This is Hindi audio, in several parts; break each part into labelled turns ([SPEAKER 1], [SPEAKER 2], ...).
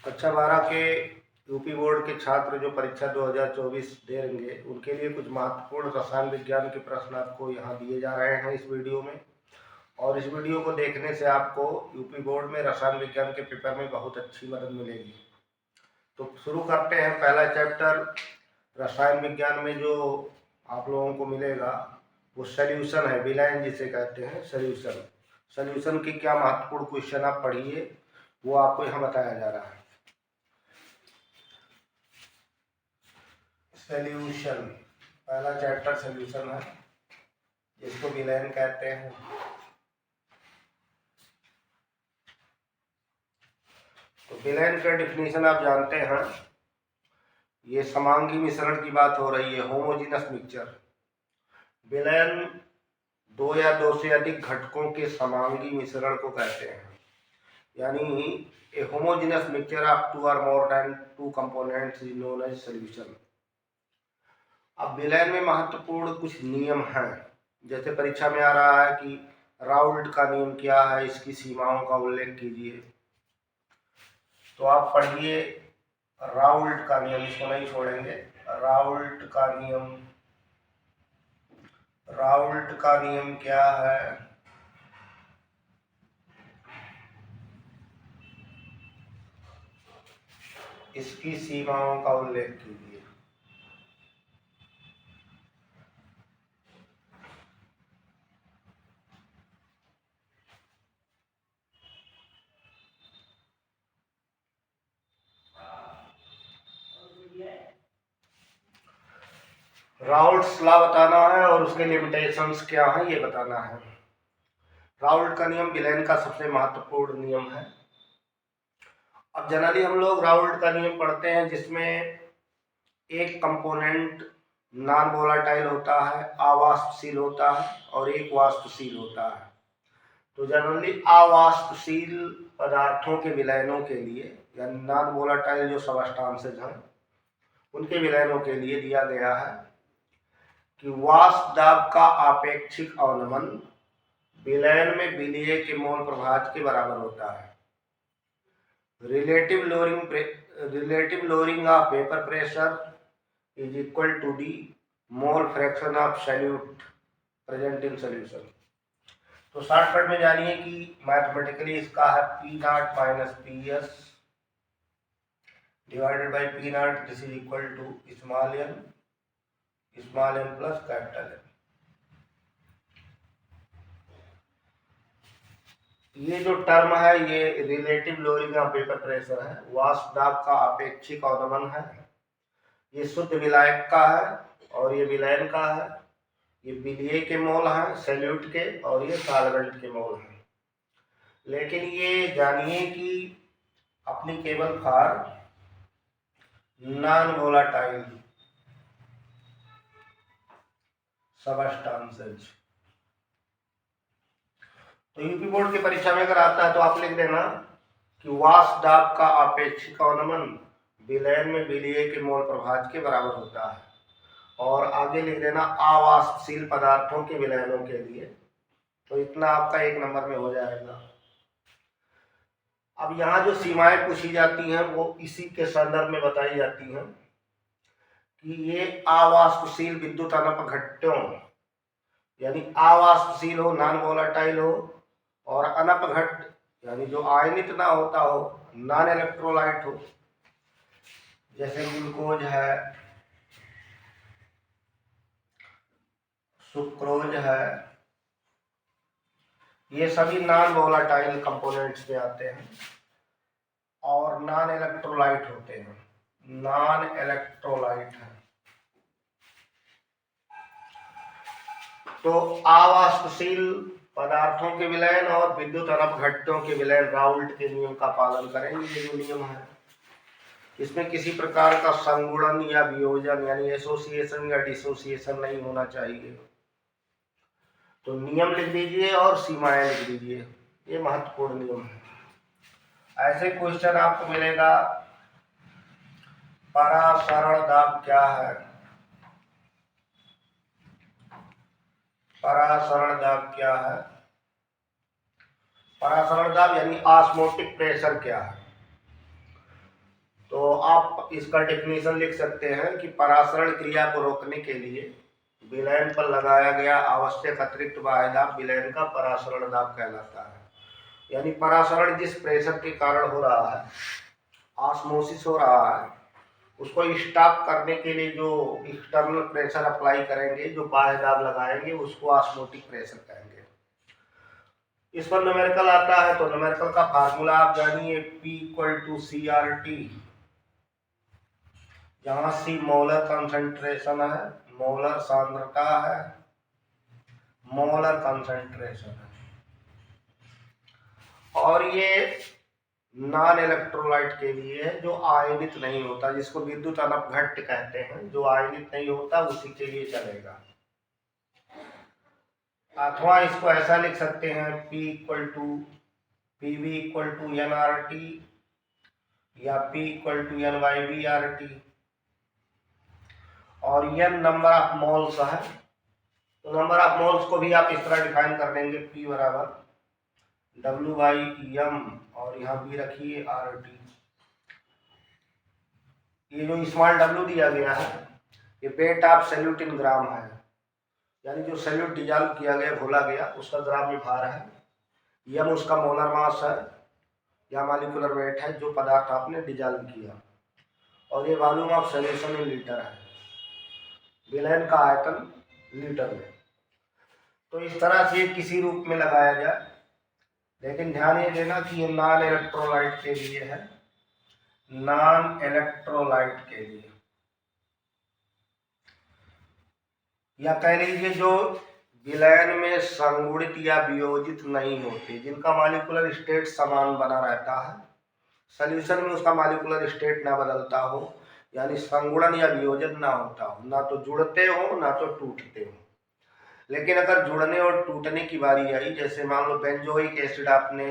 [SPEAKER 1] कक्षा 12 के यूपी बोर्ड के छात्र जो परीक्षा 2024 देंगे उनके लिए कुछ महत्वपूर्ण रसायन विज्ञान के प्रश्न आपको यहाँ दिए जा रहे हैं इस वीडियो में। और इस वीडियो को देखने से आपको यूपी बोर्ड में रसायन विज्ञान के पेपर में बहुत अच्छी मदद मिलेगी। तो शुरू करते हैं। पहला चैप्टर रसायन विज्ञान में जो आप लोगों को मिलेगा वो सोल्यूशन है, विलयन जिसे कहते हैं सोल्यूशन। सोल्यूशन के क्या महत्वपूर्ण क्वेश्चन आप पढ़िए, वो आपको यहाँ बताया जा रहा है। सोल्यूशन, पहला चैप्टर सोल्यूशन है जिसको विलयन कहते हैं। तो विलयन का डिफिनीशन आप जानते हैं, ये समांगी मिश्रण की बात हो रही है, होमोजीनस मिक्सचर। विलयन दो या दो से अधिक घटकों के समांगी मिश्रण को कहते हैं, यानी a homogeneous mixture of two or more than two components is known as solution. अब विलयन में महत्वपूर्ण कुछ नियम हैं, जैसे परीक्षा में आ रहा है कि राउल्ट का नियम क्या है, इसकी सीमाओं का उल्लेख कीजिए। तो आप पढ़िए राउल्ट का नियम, इसको नहीं छोड़ेंगे। राउल्ट का नियम, राउल्ट का नियम क्या है? इसकी सीमाओं का उल्लेख कीजिए। राउल्ट्स लॉ बताना है और उसके लिमिटेशंस क्या है ये बताना है। राउल्ट का नियम विलयन का सबसे महत्वपूर्ण नियम है। अब जनरली हम लोग राउल्ट का नियम पढ़ते हैं जिसमें एक कंपोनेंट नॉन वोलाटाइल होता है, अवाष्पशील होता है, और एक वाष्पशील होता है। तो जनरली अवाष्पशील पदार्थों के विलयनों के लिए, यानी नॉन वोलाटाइल जो सबस्टांसेज हैं उनके विलयनों के लिए दिया गया है कि वाष्प दाब का आपेक्षिक अवनमन विलयन में विलीय के मोल प्रभाज के बराबर होता है। Relative lowering of vapour pressure is equal to the mole fraction of solute present in solution. तो शॉर्टकट में जानिए कि मैथमेटिकली इसका है P not minus P S divided by P not, this is equal to small N plus capital N. ये जो टर्म है ये relative lowering of vapour pressure है, वाष्प दाब का अपेक्षिक अवनमन है, ये शुद्ध विलायक का है और ये विलयन का है। ये विलीय के मोल हैं सॉल्यूट के, और ये सॉल्वेंट के मोल हैं। लेकिन ये जानिए कि applicable for non volatile substances. तो यूपी बोर्ड की परीक्षा में अगर आता है तो आप लिख देना कि वाष्प दाब का आपेक्षिक अवनमन विलयन में विलीय के मोल प्रभाज के बराबर होता है, और आगे लिख देना अवाष्पशील पदार्थों के विलयनों के लिए। तो इतना आपका एक नंबर में हो जाएगा। अब यहाँ जो सीमाएं पूछी जाती हैं वो इसी के संदर्भ में बताई जाती हैं कि ये अवाष्पशील विद्युत अनपघट्यों, यानी अवाष्पशील हो, नॉन वोलाटाइल हो, और अनपघट यानी जो आयनित ना होता हो, नॉन इलेक्ट्रोलाइट हो, जैसे ग्लूकोज है, सुक्रोज है, ये सभी नॉन वोलाटाइल कंपोनेंट्स में आते हैं और नॉन इलेक्ट्रोलाइट होते हैं, नॉन इलेक्ट्रोलाइट है। तो अवाष्पशील पदार्थों के विलयन और विद्युत अनपघट्यों के विलयन राउल्ट के नियम का पालन करेंगे। ये जो नियम है इसमें किसी प्रकार का संगुणन या वियोजन यानी एसोसिएशन या डिसोसिएशन नहीं होना चाहिए। तो नियम लिख दीजिए और सीमाएं लिख दीजिए, ये महत्वपूर्ण नियम है। ऐसे क्वेश्चन आपको मिलेगा, परासरण दाब क्या है? परासरण दाब क्या है? परासरण दाब यानी ऑस्मोटिक प्रेशर क्या है? तो आप इसका डेफिनेशन लिख सकते हैं कि परासरण क्रिया को रोकने के लिए विलयन पर लगाया गया आवश्यक अतिरिक्त बाह्य दाब विलयन का परासरण दाब कहलाता है। यानी परासरण जिस प्रेशर के कारण हो रहा है, ऑस्मोसिस हो रहा है, उसको स्टॉप करने के लिए जो एक्सटर्नल प्रेशर अप्लाई करेंगे, जो बाह्य दाब लगाएंगे, उसको ऑस्मोटिक प्रेशर कहेंगे। इस पर न्यूमेरिकल आता है, तो न्यूमेरिकल का फार्मूला आप जानिए, P = CRT, जहां C मोलर कंसंट्रेशन है, मोलर सांद्रता है, मोलर कंसंट्रेशन है। और ये नॉन इलेक्ट्रोलाइट के लिए है, जो आयनित नहीं होता, जिसको विद्युत अनपघट्य कहते हैं, जो आयनित नहीं होता उसी के लिए चलेगा। अथवा इसको ऐसा लिख सकते हैं, PV = nRT या P = N/V/RT, और n नंबर ऑफ मोल्स है। तो नंबर ऑफ मोल्स को भी आप इस तरह डिफाइन कर देंगे, P = W/m, और यहाँ भी रखिए RT। ये जो स्मॉल w दिया गया है, ये वेट ऑफ सॉल्यूट इन ग्राम है, यानी जो सॉल्यूट डिजॉल्व किया गया, घोला गया, उसका ग्राम में भार है। यम उसका मोलर मास है या मॉलिक्यूलर वेट है, जो पदार्थ आपने डिजॉल्व किया। और ये volume of solution in litre है, विलयन का आयतन लीटर में। तो इस तरह से किसी रूप में लगाया जाए, लेकिन ध्यान ये देना कि ये नॉन इलेक्ट्रोलाइट के लिए है, नॉन इलेक्ट्रोलाइट के लिए, या कह लीजिए जो विलयन में संगुणित या वियोजित नहीं होते, जिनका मॉलिक्यूलर स्टेट समान बना रहता है, सॉल्यूशन में उसका मॉलिक्यूलर स्टेट ना बदलता हो, यानी संगुणन या वियोजन ना होता हो, ना तो जुड़ते हो ना तो टूटते हो। लेकिन अगर जुड़ने और टूटने की बारी आई, जैसे मान लो बेंजोइक एसिड आपने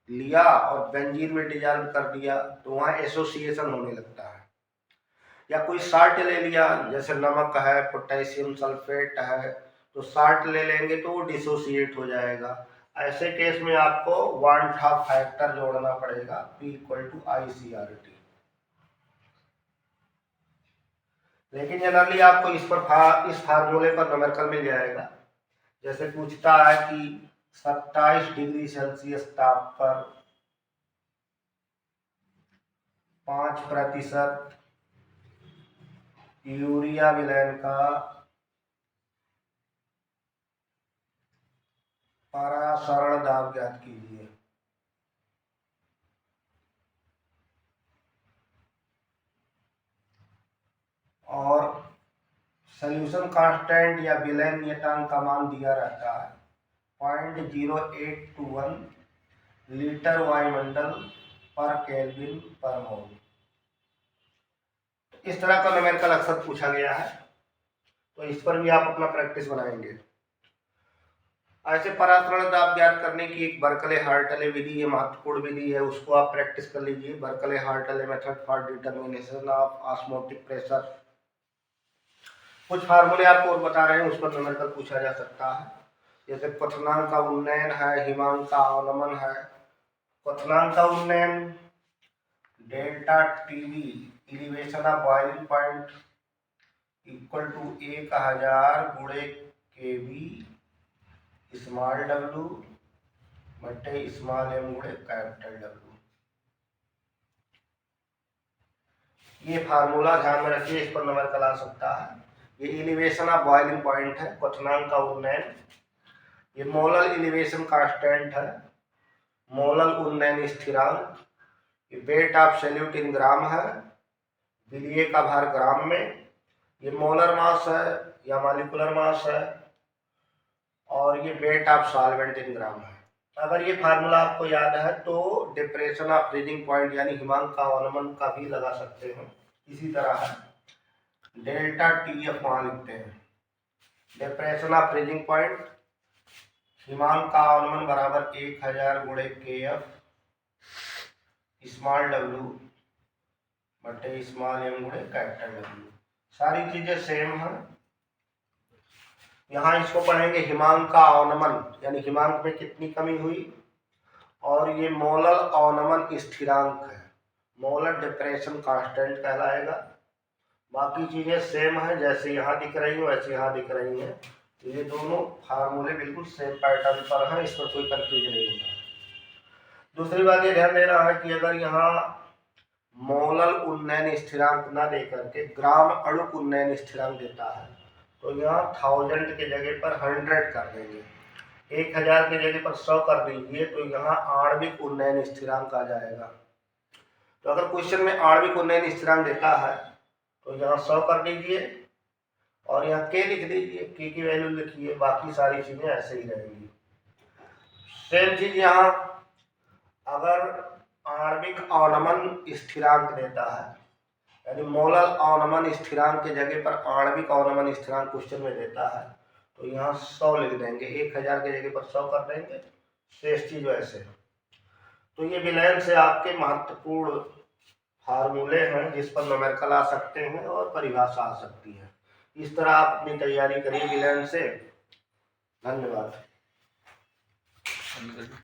[SPEAKER 1] लिया और बेंजीन में डिजॉल्व कर दिया, तो वहाँ एसोसिएशन होने लगता है। या कोई साल्ट ले लिया, जैसे नमक है, पोटेशियम सल्फेट है, तो साल्ट ले लेंगे तो वो डिसोसिएट हो जाएगा। ऐसे केस में आपको वन हाफ फैक्टर जोड़ना पड़ेगा, P = ICRT। लेकिन जनरली आपको इस फार्मूले पर न्यूमेरिकल मिल जाएगा। जैसे पूछता है कि 27 डिग्री सेल्सियस ताप पर 5% यूरिया विलयन का परासरण दाब ज्ञात कीजिए। और सॉल्यूशन कांस्टेंट या विलयन नियतांक का मान दिया रहता है 0.0821 लीटर वायुमंडल पर केल्विन पर मोल। इस तरह का न्यूमेरिकल अक्सर पूछा गया है, तो इस पर भी आप अपना प्रैक्टिस बनाएंगे। ऐसे परासरण दाब ज्ञात करने की एक बर्कले-हार्टले विधि है, महत्वपूर्ण विधि है, उसको आप प्रैक्टिस कर लीजिए। Berkeley-Hartley method for determination of osmotic pressure. कुछ फार्मूले आपको और बता रहे हैं, उस पर न्यूमेरिकल पूछा जा सकता है। जैसे क्वथनांक का उन्नयन है, हिमांक का अवनमन है। क्वथनांक का उन्नयन delta TV elevation of boiling point equal to 1000 गुणे केवी स्मॉल w बटे स्मॉल m गुणे कैपिटल W। ये फार्मूला ध्यान में रखिए, इस पर न्यूमेरिकल आ सकता है। ये एलिवेशन ऑफ बॉइलिंग पॉइंट है, क्वथनांक का उन्नयन। ये मोलर एलिवेशन कांस्टेंट है, मोलर उन्नयन स्थिरांक। ये वेट ऑफ सॉल्यूट इन ग्राम है, विलीय का भार ग्राम में। ये मोलर मास है या मॉलिक्यूलर मास है, और ये वेट ऑफ सॉल्वेंट इन ग्राम है। अगर ये फार्मूला आपको याद है तो डिप्रेशन ऑफ फ्रीजिंग पॉइंट यानी हिमांक का अवनमन का भी लगा सकते हैं। इसी तरह है, डेल्टा TF वहां लिखते हैं, डिप्रेशन ऑफ फ्रीजिंग पॉइंट, हिमांक का अवनमन बराबर 1000 गुणे KF स्मॉल w बटे स्मॉल m गुणे कैपिटल W। सारी चीजें सेम हैं। यहाँ इसको पढ़ेंगे हिमांक का अवनमन, यानी हिमांक में कितनी कमी हुई, और ये मोलर अवनमन स्थिरांक है, मोलर डिप्रेशन कांस्टेंट कहलाएगा। बाकी चीज़ें सेम है, जैसे यहाँ दिख रही हैं वैसे यहाँ दिख रही हैं। तो ये दोनों फार्मूले बिल्कुल सेम पैटर्न पर हैं, इसमें कोई कंफ्यूजन नहीं होगा। दूसरी बात ये ध्यान देना है कि अगर यहाँ मोलल उन्नयन स्थिरांक ना दे करके ग्राम अणुक उन्नयन स्थिरांक देता है, तो यहाँ 1000 की जगह पर 100 कर देंगे, 1000 की जगह पर 100 कर दीजिए, तो यहाँ आणविक उन्नयन स्थिरांक आ जाएगा। तो अगर क्वेश्चन में आणविक उन्नयन स्थिरांक देता है तो यहाँ 100 कर दीजिए और यहाँ के लिख दीजिए, के की वैल्यू लिखिए, बाकी सारी चीजें ऐसे ही रहेंगी। सेम चीज यहाँ अगर आणविक अवनमन स्थिरांक देता है, यानी मोलल अवनमन स्थिरांक की जगह पर आणविक अवनमन स्थिरांक क्वेश्चन में देता है, तो यहाँ 100 लिख देंगे, 1000 की जगह पर 100 कर देंगे, शेष चीज वैसे। तो ये विलयन से आपके महत्वपूर्ण फार्मूले हैं जिस पर न्यूमेरिकल आ सकते हैं और परिभाषा आ सकती है। इस तरह आप अपनी तैयारी करिए विलयन से। धन्यवाद।